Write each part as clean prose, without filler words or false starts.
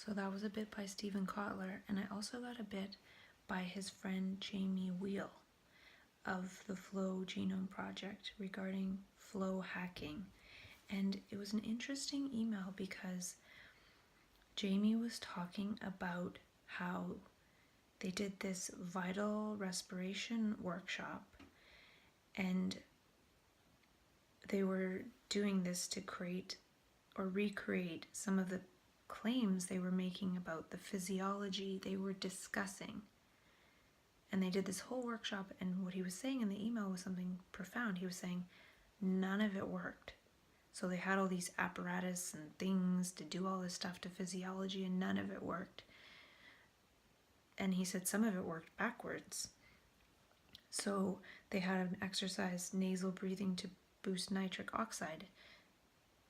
So that was a bit by Stephen Kotler, and I also got a bit by his friend Jamie Wheel of the Flow Genome Project regarding flow hacking. And it was an interesting email because Jamie was talking about how they did this vital respiration workshop, and they were doing this to create or recreate some of the claims they were making about the physiology they were discussing. And they did this whole workshop, and what he was saying in the email was something profound. He was saying none of it worked. So they had all these apparatus and things to do all this stuff to physiology, and none of it worked. And he said some of it worked backwards. So they had an exercise, nasal breathing to boost nitric oxide.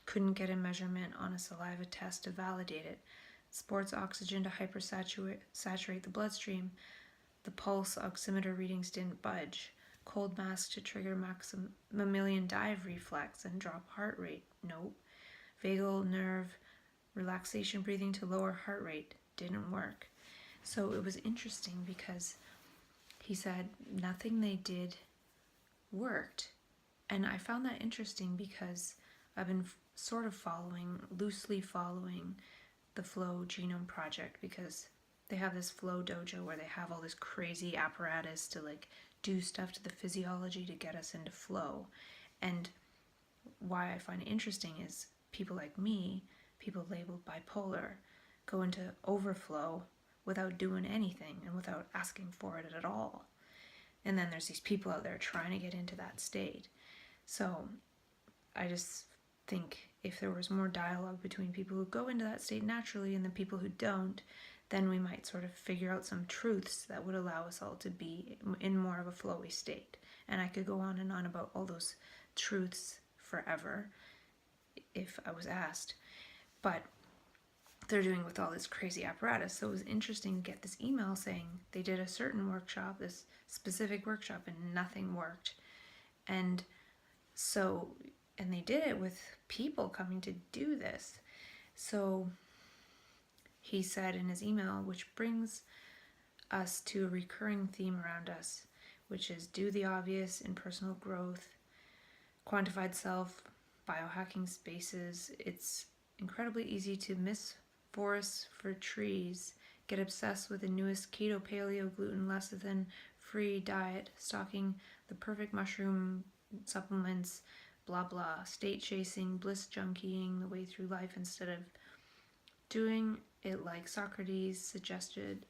Couldn't get a measurement on a saliva test to validate it. Sports oxygen to hypersaturate the bloodstream. The pulse oximeter readings didn't budge. Cold mask to trigger mammalian dive reflex and drop heart rate. Nope. Vagal nerve relaxation breathing to lower heart rate. Didn't work. So it was interesting because he said nothing they did worked. And I found that interesting because I've been sort of loosely following the Flow Genome Project, because they have this Flow dojo where they have all this crazy apparatus to like do stuff to the physiology to get us into flow. And why I find it interesting is people like me, people labeled bipolar, go into overflow without doing anything and without asking for it at all. And then there's these people out there trying to get into that state. So I just think if there was more dialogue between people who go into that state naturally and the people who don't, then we might sort of figure out some truths that would allow us all to be in more of a flowy state. And I could go on and on about all those truths forever if I was asked. But they're doing with all this crazy apparatus. So it was interesting to get this email saying they did a certain workshop, this specific workshop, and nothing worked. And they did it with people coming to do this. So he said in his email, which brings us to a recurring theme around us, which is do the obvious in personal growth, quantified self, biohacking spaces. It's incredibly easy to miss forests for trees, get obsessed with the newest keto, paleo, gluten, lecithin free diet, stocking the perfect mushroom supplements, blah blah, state chasing, bliss junkying the way through life instead of doing it like Socrates suggested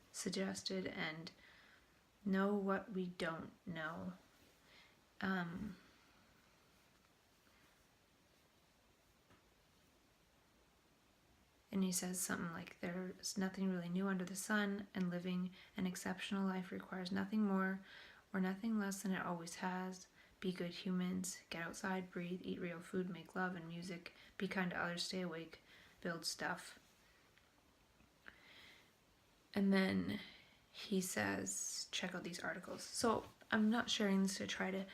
and know what we don't know. And he says something like, there's nothing really new under the sun, and living an exceptional life requires nothing more or nothing less than it always has. Be good humans, get outside, breathe, eat real food, make love and music, be kind to others, stay awake, build stuff. And then he says, check out these articles. So I'm not sharing this to try to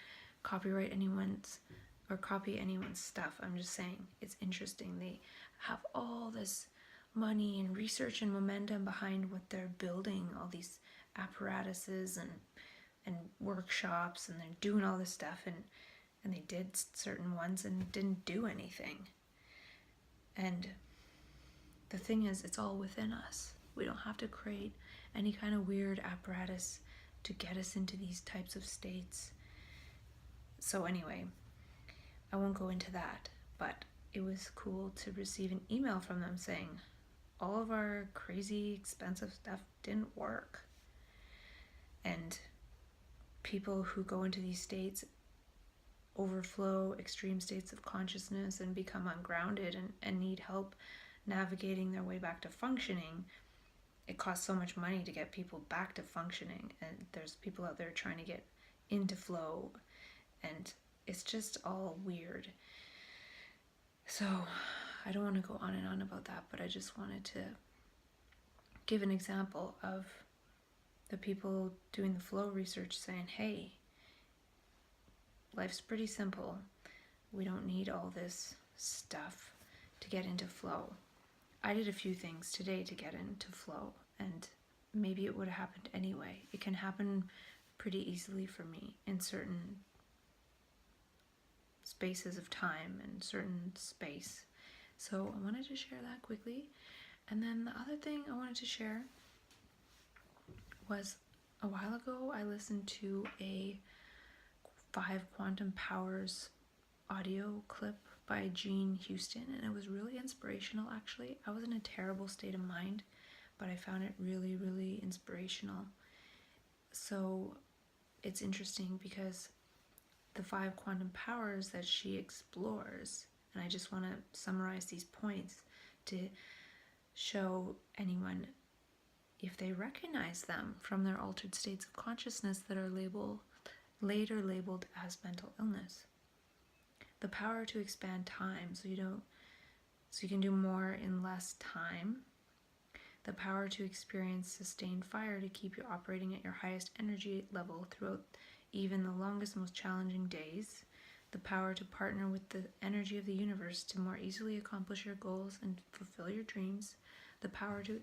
copy anyone's stuff. I'm just saying it's interesting. They have all this money and research and momentum behind what they're building, all these apparatuses and workshops, and they're doing all this stuff, and they did certain ones and didn't do anything. And the thing is, it's all within us. We don't have to create any kind of weird apparatus to get us into these types of states. So anyway, I won't go into that, but it was cool to receive an email from them saying all of our crazy expensive stuff didn't work. And people who go into these states, overflow, extreme states of consciousness, and become ungrounded and need help navigating their way back to functioning, it costs so much money to get people back to functioning, and there's people out there trying to get into flow, and it's just all weird. So I don't want to go on and on about that, but I just wanted to give an example of the people doing the flow research saying, hey, life's pretty simple. We don't need all this stuff to get into flow. I did a few things today to get into flow, and maybe it would have happened anyway. It can happen pretty easily for me in certain spaces of time and certain space. So I wanted to share that quickly. And then the other thing I wanted to share was a while ago I listened to a 5 Quantum Powers audio clip by Jean Houston, and it was really inspirational actually. I was in a terrible state of mind, but I found it really, really inspirational. So it's interesting because the 5 quantum powers that she explores, and I just want to summarize these points to show anyone if they recognize them from their altered states of consciousness that are later labeled as mental illness. The power to expand time so you can do more in less time. The power to experience sustained fire to keep you operating at your highest energy level throughout even the longest, most challenging days. The power to partner with the energy of the universe to more easily accomplish your goals and fulfill your dreams. The power to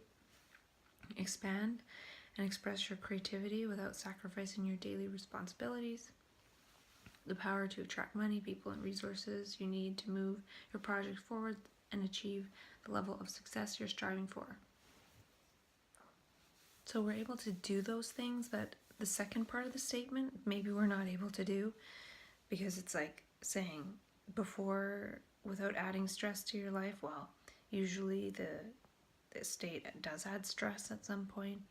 expand and express your creativity without sacrificing your daily responsibilities. The power to attract money, people, and resources you need to move your project forward and achieve the level of success you're striving for. So we're able to do those things that the second part of the statement maybe we're not able to do, because it's like saying before, without adding stress to your life. Well, usually the state does add stress at some point.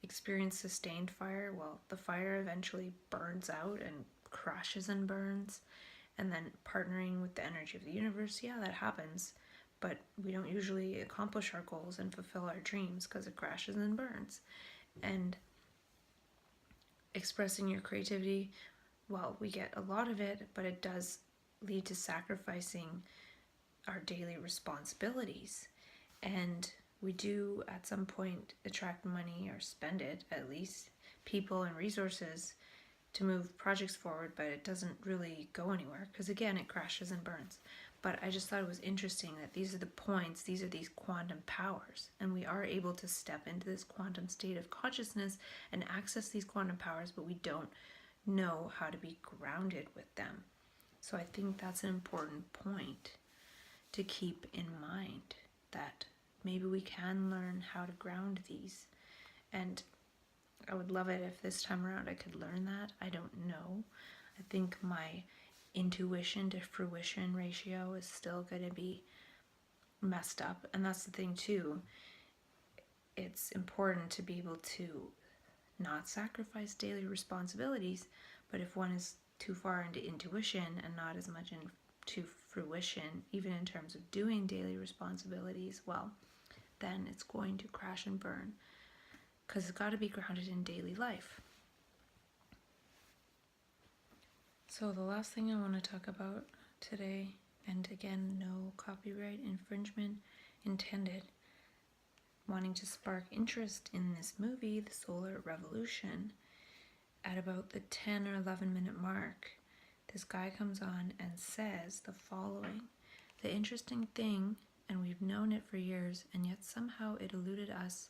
Experience sustained fire. Well, the fire eventually burns out and crashes and burns. And then partnering with the energy of the universe, yeah, that happens, but we don't usually accomplish our goals and fulfill our dreams because it crashes and burns. And expressing your creativity, well, we get a lot of it, but it does lead to sacrificing our daily responsibilities. And we do at some point attract money, or spend it at least, people and resources to move projects forward, but it doesn't really go anywhere because again it crashes and burns. But I just thought it was interesting that these are the points, these are these quantum powers, and we are able to step into this quantum state of consciousness and access these quantum powers, but we don't know how to be grounded with them. So I think that's an important point to keep in mind, that maybe we can learn how to ground these. And I would love it if this time around I could learn that. I don't know. I think my intuition to fruition ratio is still going to be messed up. And that's the thing too. It's important to be able to not sacrifice daily responsibilities, but if one is too far into intuition and not as much into fruition, even in terms of doing daily responsibilities, well, then it's going to crash and burn, because it's got to be grounded in daily life. So the last thing I want to talk about today, and again, no copyright infringement intended, wanting to spark interest in this movie, The Solar Revolution. At about the 10 or 11 minute mark, this guy comes on and says the following: the interesting thing, and we've known it for years, and yet somehow it eluded us,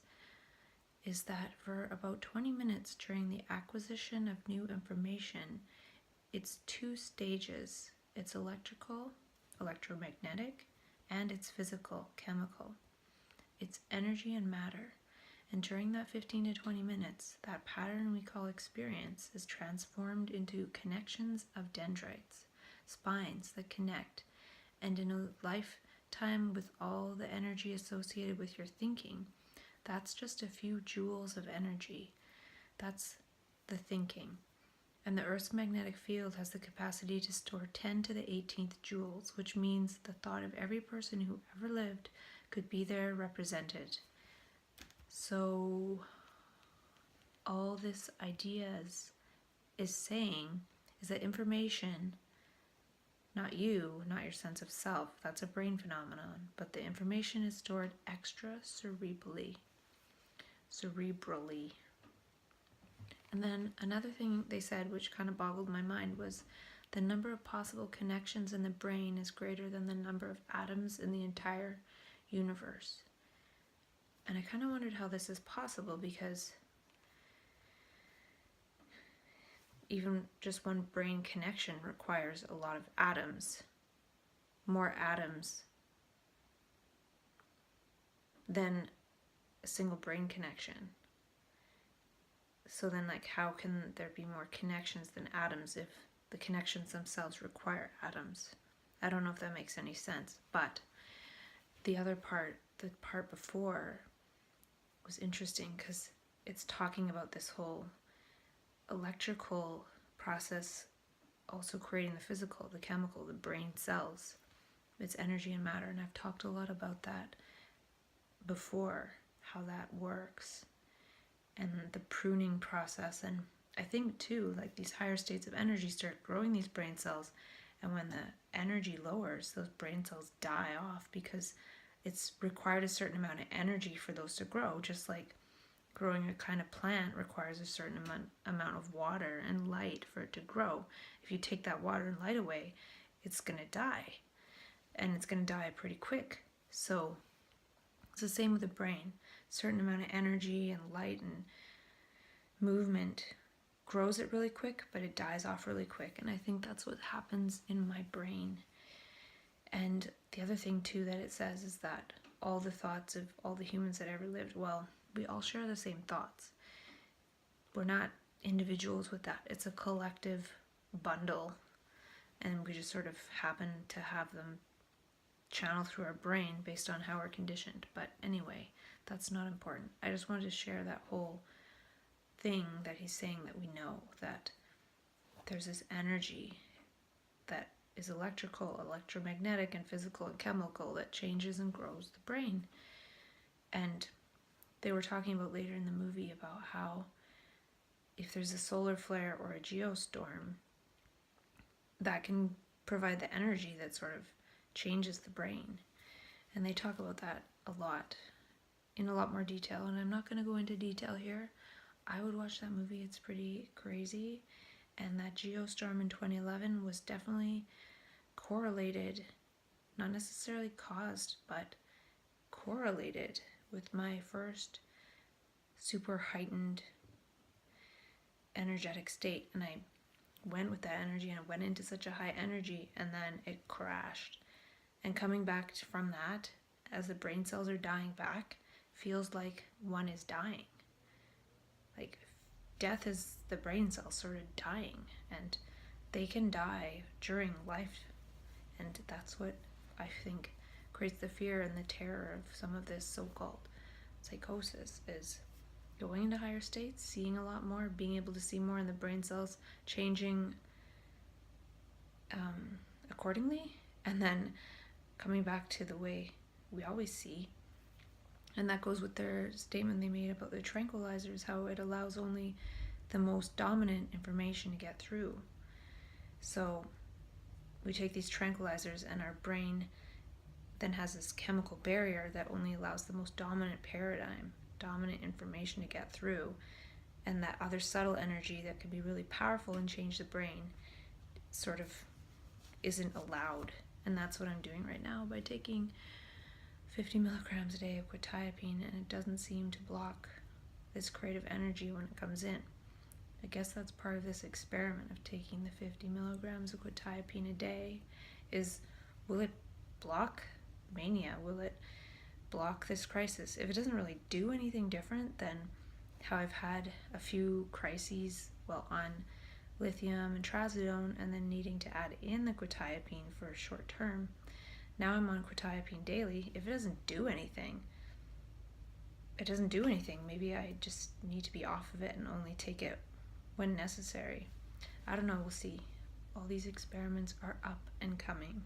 is that for about 20 minutes during the acquisition of new information, it's 2 stages. It's electrical, electromagnetic, and it's physical, chemical. It's energy and matter. And during that 15 to 20 minutes, that pattern we call experience is transformed into connections of dendrites, spines that connect. And in a lifetime with all the energy associated with your thinking, that's just a few joules of energy. That's the thinking. And the Earth's magnetic field has the capacity to store 10 to the 18th joules, which means the thought of every person who ever lived could be there represented. So all this ideas is saying is that information, not you, not your sense of self, that's a brain phenomenon, but the information is stored extracerebrally. And then another thing they said, which kind of boggled my mind, was the number of possible connections in the brain is greater than the number of atoms in the entire universe. And I kind of wondered how this is possible, because even just one brain connection requires a lot of atoms, more atoms than a single brain connection. So then, like, how can there be more connections than atoms if the connections themselves require atoms? I don't know if that makes any sense, but the other part, the part before, was interesting because it's talking about this whole electrical process also creating the physical, the chemical, the brain cells, its energy and matter. And I've talked a lot about that before, how that works, and the pruning process. And I think too, like, these higher states of energy start growing these brain cells, and when the energy lowers, those brain cells die off because it's required a certain amount of energy for those to grow, just like growing a kind of plant requires a certain amount of water and light for it to grow. If you take that water and light away, it's going to die, and it's going to die pretty quick. So it's the same with the brain. A certain amount of energy and light and movement grows it really quick, but it dies off really quick. And I think that's what happens in my brain. And the other thing too that it says is that all the thoughts of all the humans that ever lived, well, we all share the same thoughts. We're not individuals with that. It's a collective bundle, and we just sort of happen to have them channel through our brain based on how we're conditioned. But anyway, that's not important. I just wanted to share that whole thing that he's saying, that we know that there's this energy that is electrical, electromagnetic, and physical and chemical that changes and grows the brain. And they were talking about later in the movie about how if there's a solar flare or a geostorm, that can provide the energy that sort of changes the brain. And they talk about that a lot, in a lot more detail, and I'm not going to go into detail here. I would watch that movie. It's pretty crazy. And that geostorm in 2011 was definitely correlated, not necessarily caused, but correlated with my first super heightened energetic state. And I went with that energy, and I went into such a high energy, and then it crashed. And coming back from that, as the brain cells are dying back, feels like one is dying. Like, death is the brain cells sort of dying, and they can die during life. And that's what I think creates the fear and the terror of some of this so-called psychosis, is going into higher states, seeing a lot more, being able to see more, in the brain cells changing accordingly, and then coming back to the way we always see. And that goes with their statement they made about the tranquilizers, how it allows only the most dominant information to get through. So we take these tranquilizers, and our brain then has this chemical barrier that only allows the most dominant paradigm, dominant information to get through. And that other subtle energy that could be really powerful and change the brain sort of isn't allowed. And that's what I'm doing right now by taking 50 milligrams a day of quetiapine, and it doesn't seem to block this creative energy when it comes in. I guess that's part of this experiment of taking the 50 milligrams of quetiapine a day, is, will it block mania? Will it block this crisis? If it doesn't really do anything different than how I've had a few crises, well, on lithium and trazodone, and then needing to add in the quetiapine for a short term. Now I'm on quetiapine daily. If it doesn't do anything, it doesn't do anything. Maybe I just need to be off of it and only take it when necessary. I don't know, we'll see. All these experiments are up and coming.